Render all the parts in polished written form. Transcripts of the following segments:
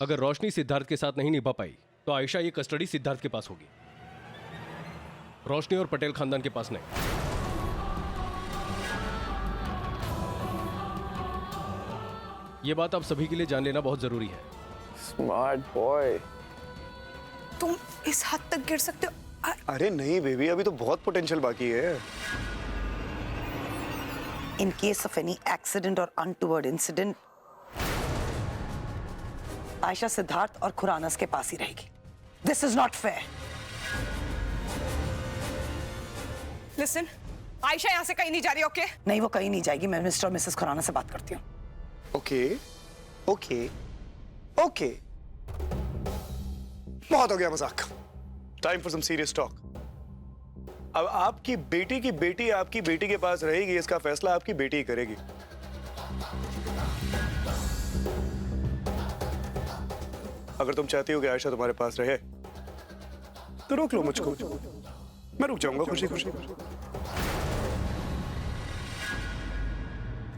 अगर रोशनी सिद्धार्थ के साथ नहीं निभा पाई तो आयशा ये कस्टडी सिद्धार्थ के पास होगी, रोशनी और पटेल खानदान के पास नहीं। ये बात आप सभी के लिए जान लेना बहुत जरूरी है। Smart boy. तुम इस हद तक गिर सकते हो? अरे नहीं बेबी, अभी तो बहुत पोटेंशियल बाकी है। In case of any accident or untoward incident, Ayesha Siddharth और खुराना के पास ही रहेगी। This is not fair. Listen, Ayesha यहाँ से कहीं नहीं जा रही, ओके? नहीं, वो कहीं नहीं जाएगी। मैं मिस्टर और मिसेस खुराना से बात करती हूँ। ओके ओके ओके, बहुत हो गया मजाक। Time for some serious talk. अब आपकी बेटी आपकी बेटी के पास रहेगी, इसका फैसला आपकी बेटी ही करेगी। अगर तुम चाहती हो कि आयशा तुम्हारे पास रहे तो रोक लो मुझको, मैं रुक जाऊंगा खुशी खुशी।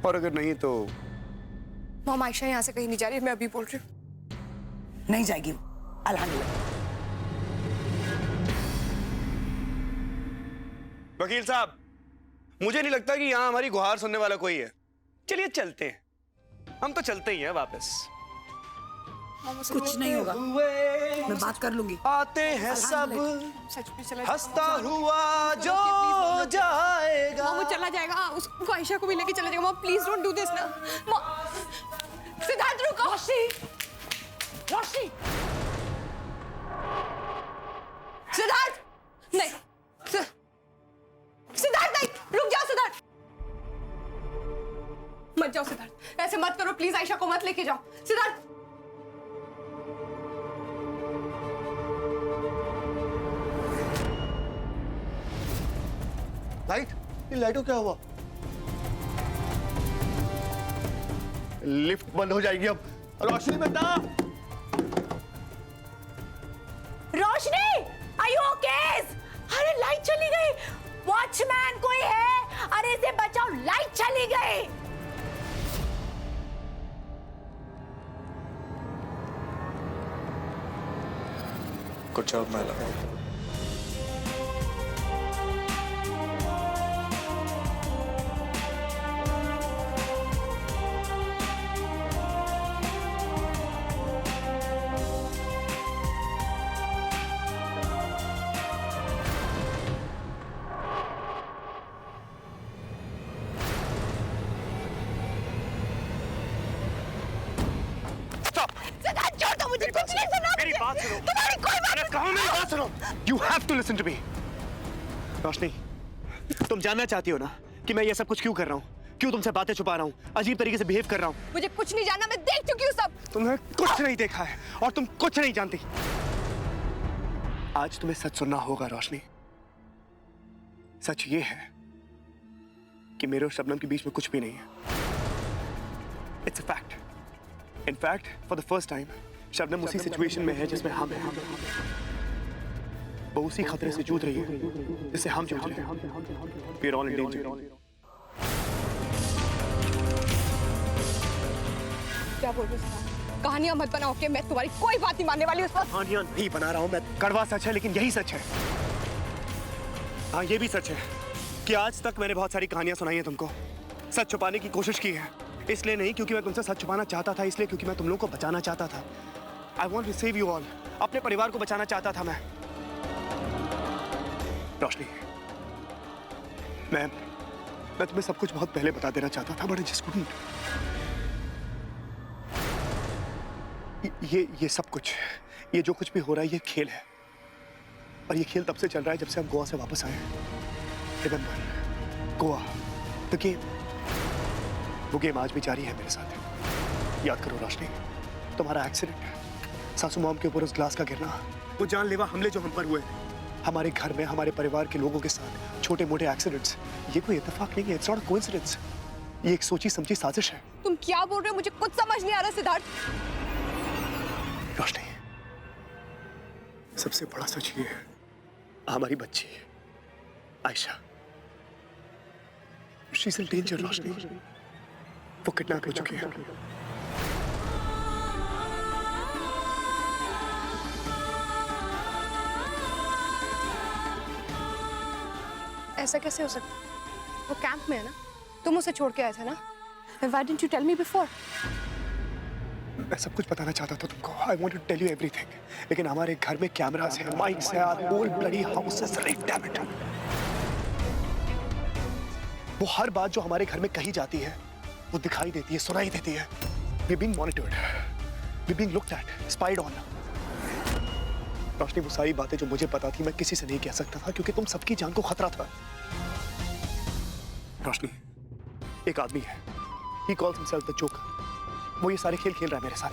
और अगर नहीं तो मॉम, आयशा यहाँ से कहीं नहीं जा रही, मैं अभी बोल रही हूँ। नहीं जाएगी वो। अल्हम्दुलिल्लाह। वकील साहब, मुझे नहीं लगता कि यहां हमारी गुहार सुनने वाला कोई है। चलिए चलते हैं, हम तो चलते ही हैं वापस। कुछ नहीं होगा, मैं बात कर लूंगी। आते हैं सब सच में चला हंसता हुआ जो जाएगा। मॉम, वो चला जाएगा, उसको आयशा को भी लेके चला जाएगा। Mom please don't do this ना। सिद्धार्थ रुको। रोशनी, सिद्धार्थ नहीं, सिद्धार्थ नहीं, रुक जाओ सिद्धार्थ, मत जाओ सिद्धार्थ, ऐसे मत करो प्लीज। आयशा को मत लेके जाओ सिद्धार्थ। लाइट, ये लाइटों क्या हुआ? लिफ्ट बंद हो जाएगी अब। रोशनी बेटा, रोशनी, आर यू ओके? अरे लाइट चली गई। वॉचमैन कोई है? अरे इसे बचाओ, लाइट चली गई। कुछ और मैं लगाऊं। मुझे कुछ नहीं सुना। मेरी बात सुनो। तुम्हारी कोई बात मैंने कहा मेरी बात सुनो। You have to listen to me. रोशनी, तुम जानना चाहती हो ना कि मैं ये सब कुछ क्यों कर रहा हूँ, क्यों तुमसे बातें छुपा रहा हूँ, अजीब तरीके से बिहेव कर रहा हूँ। मुझे कुछ नहीं जानना, मैं देख चुकी हूँ सब। तुमने कुछ नहीं देखा है और तुम कुछ नहीं जानती। आज तुम्हें सच सुनना होगा रोशनी। सच ये है कि मेरे और शबनम के बीच में कुछ भी नहीं है। It's a fact. In fact, for the first time, Shabnam उसी सिचुएशन में है जिसमें हम हैं। वो उसी खतरे से जूझ रही है जिससे हम जूझ रहे हैं। We are all in danger. क्या बोल रहे हो? कहानियां मत बनाओ कि मैं तुम्हारी कोई बात नहीं मानने वाली। उस वक्त कहानियां नहीं बना रहा हूं मैं। कड़वा सच है लेकिन यही सच है। हाँ, ये भी सच है कि आज तक मैंने बहुत सारी कहानियां सुनाई हैं तुमको। सच छुपाने की कोशिश की है, इसलिए नहीं क्योंकि मैं तुमसे सच छुपाना चाहता था, इसलिए क्योंकि मैं तुम लोगों को बचाना चाहता था। I want to save you all. अपने परिवार को बचाना चाहता था मैं। रोशनी, मैं तुम्हें सब कुछ बहुत पहले बता देना चाहता था, बट I just couldn't. ये सब कुछ, ये जो कुछ भी हो रहा है, ये खेल है। और ये खेल तब से चल रहा है जब से हम गोवा से वापस आए हैं। Remember, Goa, the game. वो गेम आज भी जारी है मेरे साथ। याद करो रोशनी, तुम्हारा एक्सीडेंट, सासू मॉम के ऊपर उस ग्लास का गिरना, वो जानलेवा हमले जो हम पर हुए, हमारे घर में हमारे परिवार के लोगों के साथ छोटे मोटे एक्सीडेंट्स, ये कोई इत्तेफाक नहीं है। It's not a coincidence. ये एक सोची समझी साजिश है। तुम क्या बोल रहे हो? मुझे कुछ समझ नहीं आ रहा सिद्धार्थ। रोशनी, सबसे बड़ा सच ये है, हमारी बच्ची Ayesha, she is in danger. Roshni, वो किडनैप हो चुकी है। ऐसा कैसे हो सकता है? वो कैंप में है ना, तुम उसे छोड़ के आए थे ना? Why didn't you tell me before? मैं सब कुछ बताना चाहता था तुमको। I wanted to tell you everything. लेकिन हमारे घर में कैमरास है, माइक्स है, our whole bloody house is rigged, damn it. वो हर बात जो हमारे घर में कही जाती है, वो दिखाई देती है, सुनाई देती है। We're being monitored. We're being looked at, spied on. रोशनी, वो सारी बातें जो मुझे पता थी मैं किसी से नहीं कह सकता था क्योंकि तुम सबकी जान को खतरा था। रोशनी, एक आदमी है, he calls himself the Joker. वो ये सारे खेल खेल रहा है मेरे साथ,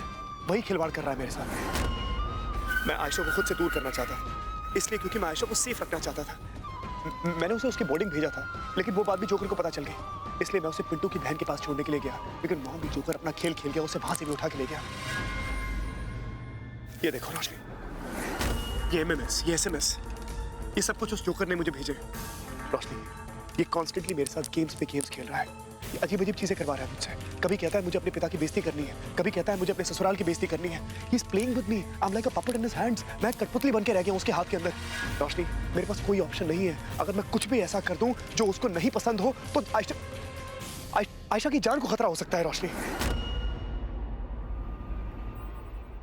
वही खिलवाड़ कर रहा है मेरे साथ। मैं आयशा को खुद से दूर करना चाहता था, इसलिए क्योंकि मैं आयशा को सेफ रखना चाहता था। मैंने उसे उसकी बोर्डिंग भेजा था, लेकिन वो बात भी जोकर को पता चल गई, इसलिए मैं उसे पिंटू की बहन के पास छोड़ने के लिए गया, लेकिन वहां भी जोकर अपना खेल खेल गया, उसे वहां से भी उठा के ले गया। ये देखो रोशनी, ये MMS, ये SMS, ये सब कुछ उस जोकर ने मुझे भेजे। रोशनी, ये कॉन्स्टेंटली मेरे साथ गेम्स पे गेम्स खेल रहा है, ये अजीब अजीब चीजें करवा रहा है मुझसे। कभी कहता है मुझे अपने पिता की बेइज्जती करनी है, कभी कहता है मुझे अपने ससुराल की बेइज्जती करनी है। He is playing with me. I'm like a puppet in his hands. मैं कठपुतली बन के रह गया हूं उसके हाथ के अंदर। रोशनी, मेरे पास कोई ऑप्शन नहीं है। अगर मैं कुछ भी ऐसा कर दूं जो उसको नहीं पसंद हो, तो आयशा की जान को खतरा हो सकता है। रोशनी,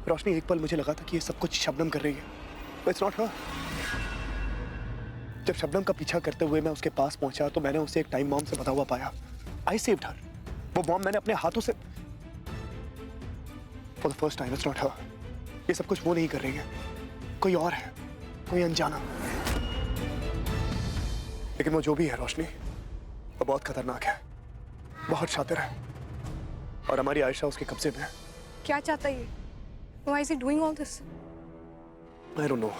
रोशनी, एक पल मुझे लगा था कि ये सब कुछ शबनम कर रही है, but it's not her. जब शबनम का पीछा करते हुए मैं उसके पास पहुंचा तो मैंने उसे एक टाइम बॉम्ब से बंधा हुआ पाया। I saved her. वो बॉम्ब मैंने अपने हाथों से For the first time, it's not her. ये सब कुछ वो नहीं कर रही है, कोई और है, कोई अनजाना। लेकिन वो जो भी है रोशनी, वो बहुत खतरनाक है, बहुत शातिर है, और हमारी आयशा उसके कब्जे में है। क्या चाहता है ये? Why is he doing all this? I don't know.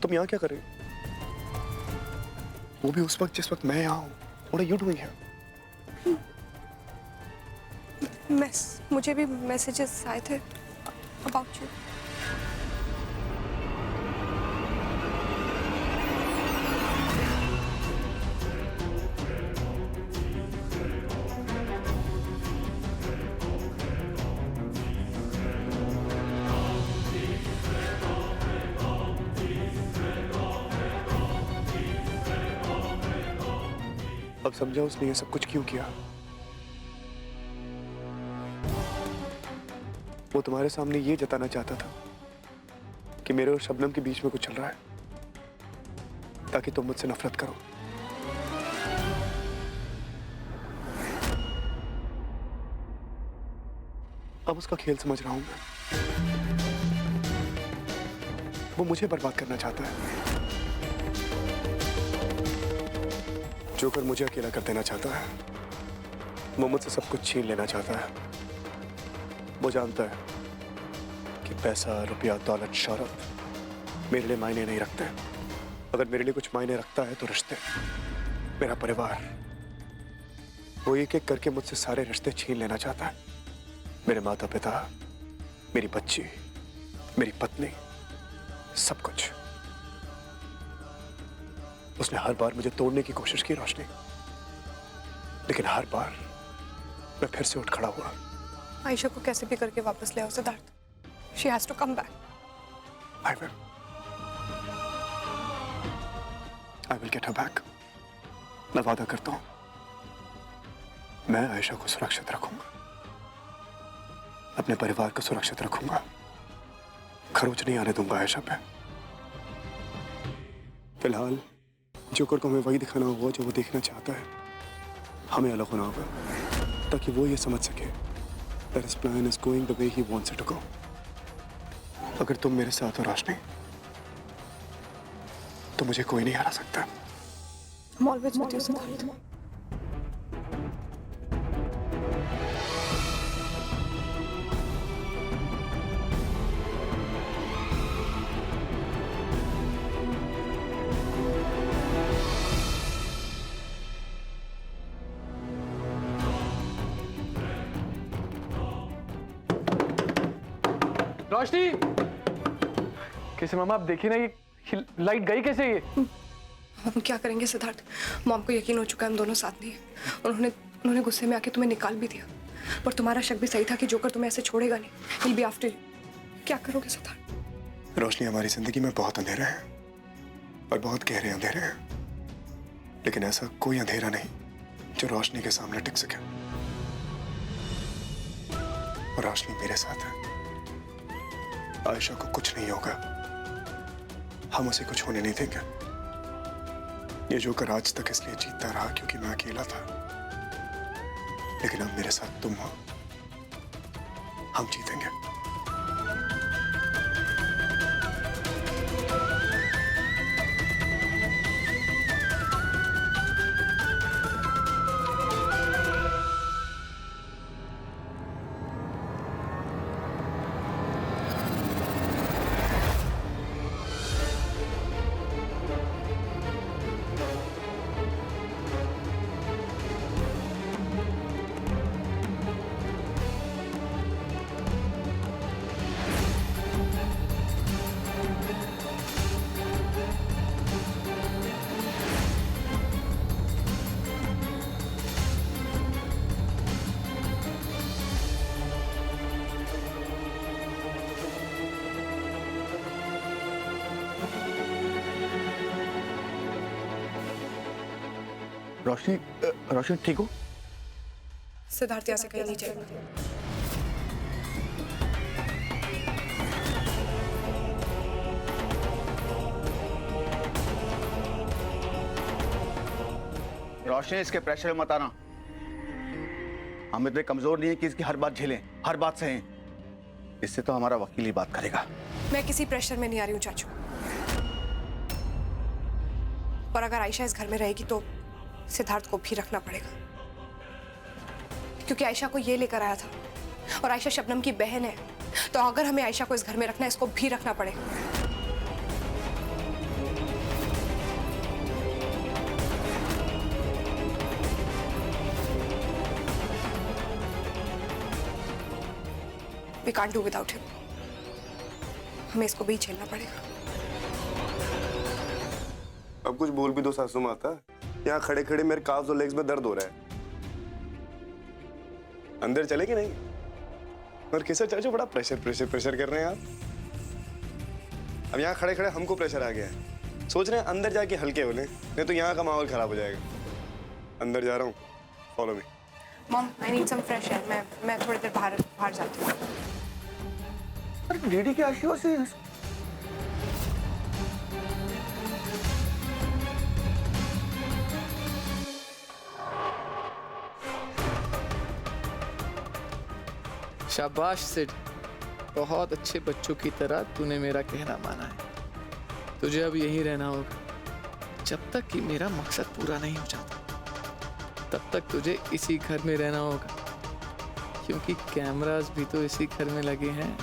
तुम यहाँ क्या कर रहे हो? वो भी उस वक्त जिस वक्त मैं यहाँ हूँ। What are you doing here? मुझे भी मैसेजेस आए थे about you. अब समझा उसने ये सब कुछ क्यों किया। वो तुम्हारे सामने ये जताना चाहता था कि मेरे और शबनम के बीच में कुछ चल रहा है, ताकि तुम मुझसे नफरत करो। अब उसका खेल समझ रहा हूं मैं। वो मुझे बर्बाद करना चाहता है, जोकर मुझे अकेला कर देना चाहता है, वो मुझसे सब कुछ छीन लेना चाहता है। वो जानता है कि पैसा, रुपया, दौलत, शौहरत मेरे लिए मायने नहीं रखते। अगर मेरे लिए कुछ मायने रखता है तो रिश्ते, मेरा परिवार। वो एक एक करके मुझसे सारे रिश्ते छीन लेना चाहता है। मेरे माता पिता, मेरी बच्ची, मेरी पत्नी, सब कुछ। उसने हर बार मुझे तोड़ने की कोशिश की रोशनी, लेकिन हर बार मैं फिर से उठ खड़ा हुआ। आयशा को कैसे भी करके वापस ले आओ Siddharth. She has to come back. I will. I will get her back. मैं वादा करता हूं, मैं आयशा को सुरक्षित रखूंगा, अपने परिवार को सुरक्षित रखूंगा, खरोच नहीं आने दूंगा आयशा पे। फिलहाल जोकर को हमें वही दिखाना होगा जो वो देखना चाहता है। हमें अलग होना होगा ताकि वो ये समझ सके that his plan is going the way he wants it to go. अगर तुम मेरे साथ हो रोशनी, तो मुझे कोई नहीं हरा सकता। I'm always with you, Siddharth. रोशनी, कैसे मामा आप देखिए ना, ये लाइट गई कैसे? ये हम क्या करेंगे सिद्धार्थ? मॉम को यकीन हो चुका है हम दोनों साथ नहीं है। उन्होंने गुस्से में आके तुम्हें निकाल भी दिया, पर तुम्हारा शक भी सही था कि जोकर तुम्हें ऐसे छोड़ेगा नहीं। He'll be after you. क्या करोगे सिद्धार्थ? रोशनी, हमारी जिंदगी में बहुत अंधेरे हैं और बहुत गहरे अंधेरे हैं, लेकिन ऐसा कोई अंधेरा नहीं जो रोशनी के सामने टिक सके। और रोशनी मेरे साथ है। आयशा को कुछ नहीं होगा, हम उसे कुछ होने नहीं देंगे। ये जोकर आज तक इसलिए जीतता रहा क्योंकि मैं अकेला था, लेकिन अब मेरे साथ तुम हो, हम जीतेंगे। रोशनी, रोशनी ठीक हो? सिद्धार्थ यहाँ से कहीं नहीं जाएगा। रोशनी, इसके प्रेशर में मत आना। हम इतने कमजोर नहीं है कि इसकी हर बात झेलें, हर बात सहें। इससे तो हमारा वकील ही बात करेगा। मैं किसी प्रेशर में नहीं आ रही हूँ चाचू, और अगर आयशा इस घर में रहेगी तो सिद्धार्थ को भी रखना पड़ेगा, क्योंकि आयशा को ये लेकर आया था और आयशा शबनम की बहन है। तो अगर हमें आयशा को इस घर में रखना है, इसको भी रखना पड़ेगा। We can't do without him. हमें इसको भी झेलना पड़ेगा। अब कुछ बोल भी दो सासू माता, यहाँ खड़े खड़े मेरे काफ्स और लेग्स में दर्द हो रहा है। अंदर चले कि नहीं? और केसर चाचू बड़ा प्रेशर प्रेशर प्रेशर कर रहे हैं आप। अब यहाँ खड़े खड़े हमको प्रेशर आ गया है, सोच रहे हैं अंदर जाके हल्के हो लें, नहीं तो यहाँ का माहौल खराब हो जाएगा। अंदर जा रहा हूँ, follow me. Mom, I need some fresh air. मैं थोड़ी देर बाहर जाती हूँ। अरे डीडी की आशीर्वाद से शाबाश सिड, बहुत अच्छे बच्चों की तरह तूने मेरा कहना माना है। तुझे अब यहीं रहना होगा जब तक कि मेरा मकसद पूरा नहीं हो जाता। तब तक तुझे इसी घर में रहना होगा, क्योंकि कैमरास भी तो इसी घर में लगे हैं।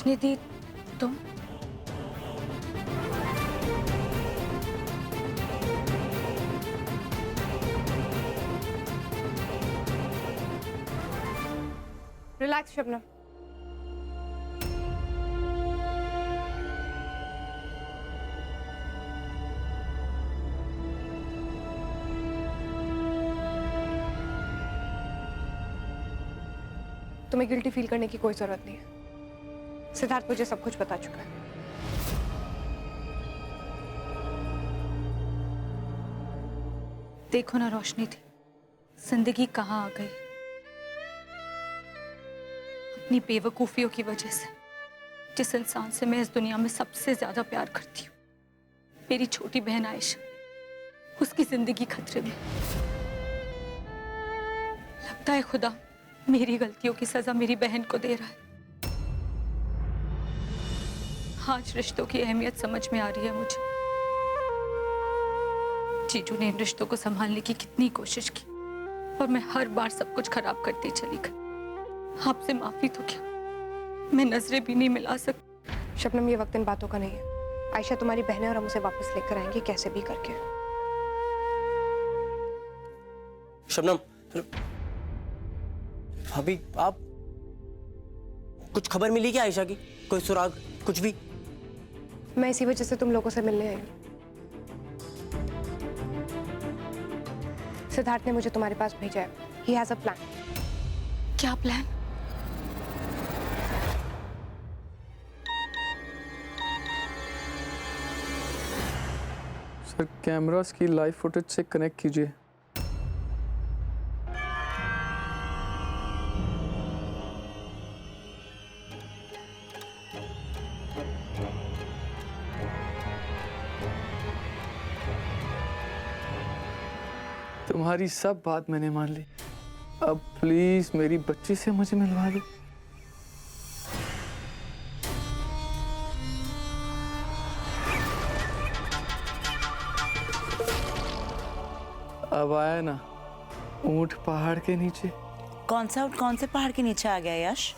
निधि, तुम रिलैक्स शबनम। तुम्हें गिल्टी फील करने की कोई जरूरत नहीं है। सिद्धार्थ मुझे सब कुछ बता चुका है। देखो ना रोशनी थी, जिंदगी कहाँ आ गई अपनी बेवकूफियों की वजह से। जिस इंसान से मैं इस दुनिया में सबसे ज्यादा प्यार करती हूँ, मेरी छोटी बहन आयशा, उसकी जिंदगी खतरे में। लगता है खुदा मेरी गलतियों की सजा मेरी बहन को दे रहा है। आज रिश्तों की अहमियत समझ में आ रही है मुझे। जीजू ने इन रिश्तों को संभालने की कितनी कोशिश की, और मैं हर बार सब कुछ खराब करती चली गई। आपसे माफी तो क्या, मैं नजरें भी नहीं मिला सकती। शबनम, ये वक्त इन बातों का नहीं है। आयशा तुम्हारी बहन है और हम उसे वापस लेकर आएंगे कैसे भी करके। शबनम, भाभी आप, कुछ खबर मिली क्या आयशा की? कोई सुराग, कुछ भी? मैं इसी वजह से तुम लोगों से मिलने आई हूँ। सिद्धार्थ ने मुझे तुम्हारे पास भेजा है। He has a plan. क्या प्लान? सर, कैमरास की लाइव फुटेज से कनेक्ट कीजिए। तुम्हारी सब बात मैंने मान ली। अब प्लीज मेरी बच्ची से मुझे मिलवा दो। अब आया ना ऊंट पहाड़ के नीचे। कौन सा ऊंट कौन से पहाड़ के नीचे आ गया यश?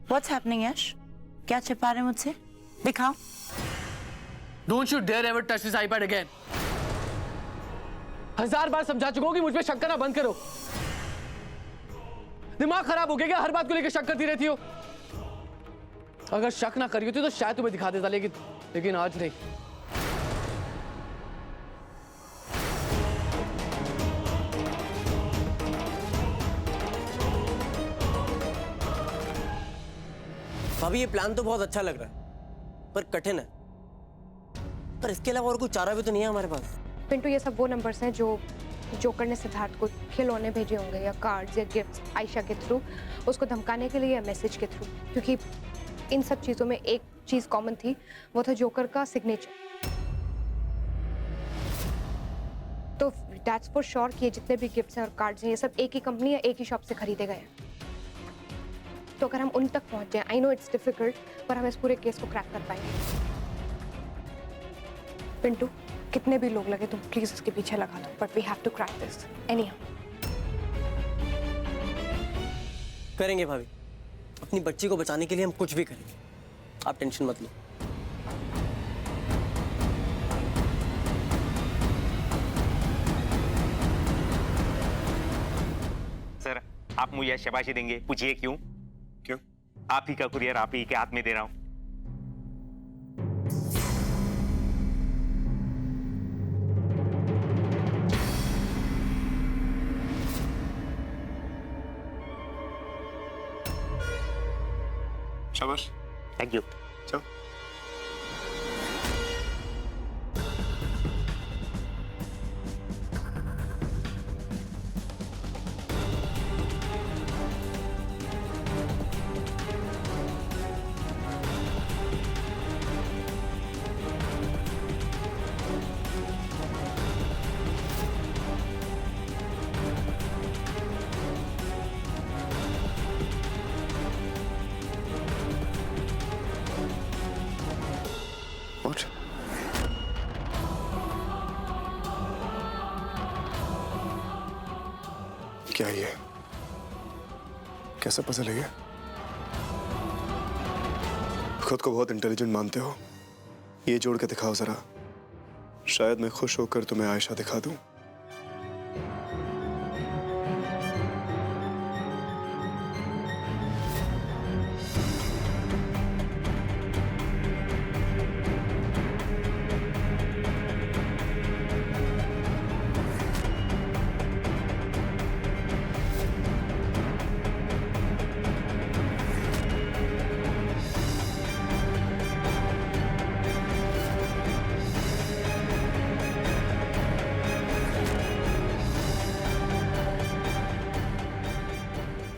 What's happening, यश? क्या छिपा रहे हैं मुझसे? दिखाओ। Don't you dare ever touch this iPad again. 1000 बार समझा चुका हूं कि मुझ पे शक करना बंद करो। दिमाग खराब हो गया क्या? हर बात को लेकर शक करती रहती हो। अगर शक ना करी होती तो शायद तुम्हें दिखा देता, लेकिन आज नहीं। भाभी ये प्लान तो बहुत अच्छा लग रहा है, पर कठिन है। पर इसके अलावा और कोई चारा भी तो नहीं है हमारे पास। पिंटू, ये सब वो नंबर्स हैं जो जोकर ने सिद्धार्थ को खिलौने भेजे होंगे या कार्ड्स या गिफ्ट्स आयशा के थ्रू, उसको धमकाने के लिए या मैसेज के थ्रू। क्योंकि इन सब चीज़ों में एक चीज़ कॉमन थी, वो था जोकर का सिग्नेचर। तो दैट्स फॉर श्योर कि ये जितने भी गिफ्ट्स हैं और कार्ड्स हैं, ये सब एक ही कंपनी या एक ही शॉप से खरीदे गए हैं। तो अगर हम उन तक पहुंच जाएं, आई नो इट्स डिफिकल्ट, पर हम इस पूरे केस को क्रैक कर पाएंगे। पिंटू, कितने भी लोग लगे तुम प्लीज उसके पीछे लगा दो, but we have to crack this anyhow. करेंगे भाभी, अपनी बच्ची को बचाने के लिए हम कुछ भी करेंगे, आप टेंशन मत लो। सर, आप मुझे शाबाशी देंगे, पूछिए क्यों? क्यों? आप ही का कुरियर आप ही के हाथ में दे रहा हूं। शाबाश। Thank you. चलो। What? क्या ये? कैसा पजल है ये? खुद को बहुत इंटेलिजेंट मानते हो? ये जोड़ के दिखाओ जरा, शायद मैं खुश होकर तुम्हें आयशा दिखा दूं।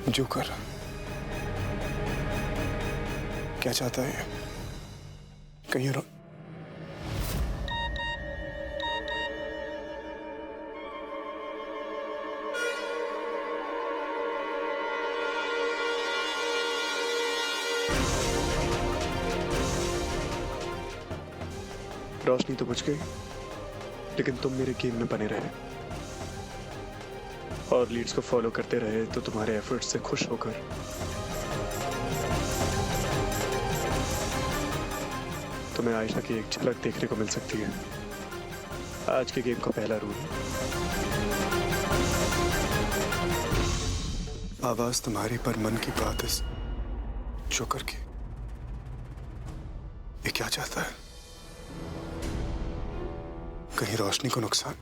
जोकर क्या चाहता है? कहीं रोशनी तो बुझ गई, लेकिन तुम मेरे गेम में बने रहे और लीड्स को फॉलो करते रहे, तो तुम्हारे एफर्ट्स से खुश होकर तुम्हें आयशा की एक झलक देखने को मिल सकती है। आज के गेम का पहला रूल, आवाज तुम्हारी पर मन की बात है जोकर की। ये क्या चाहता है? कहीं रोशनी को नुकसान?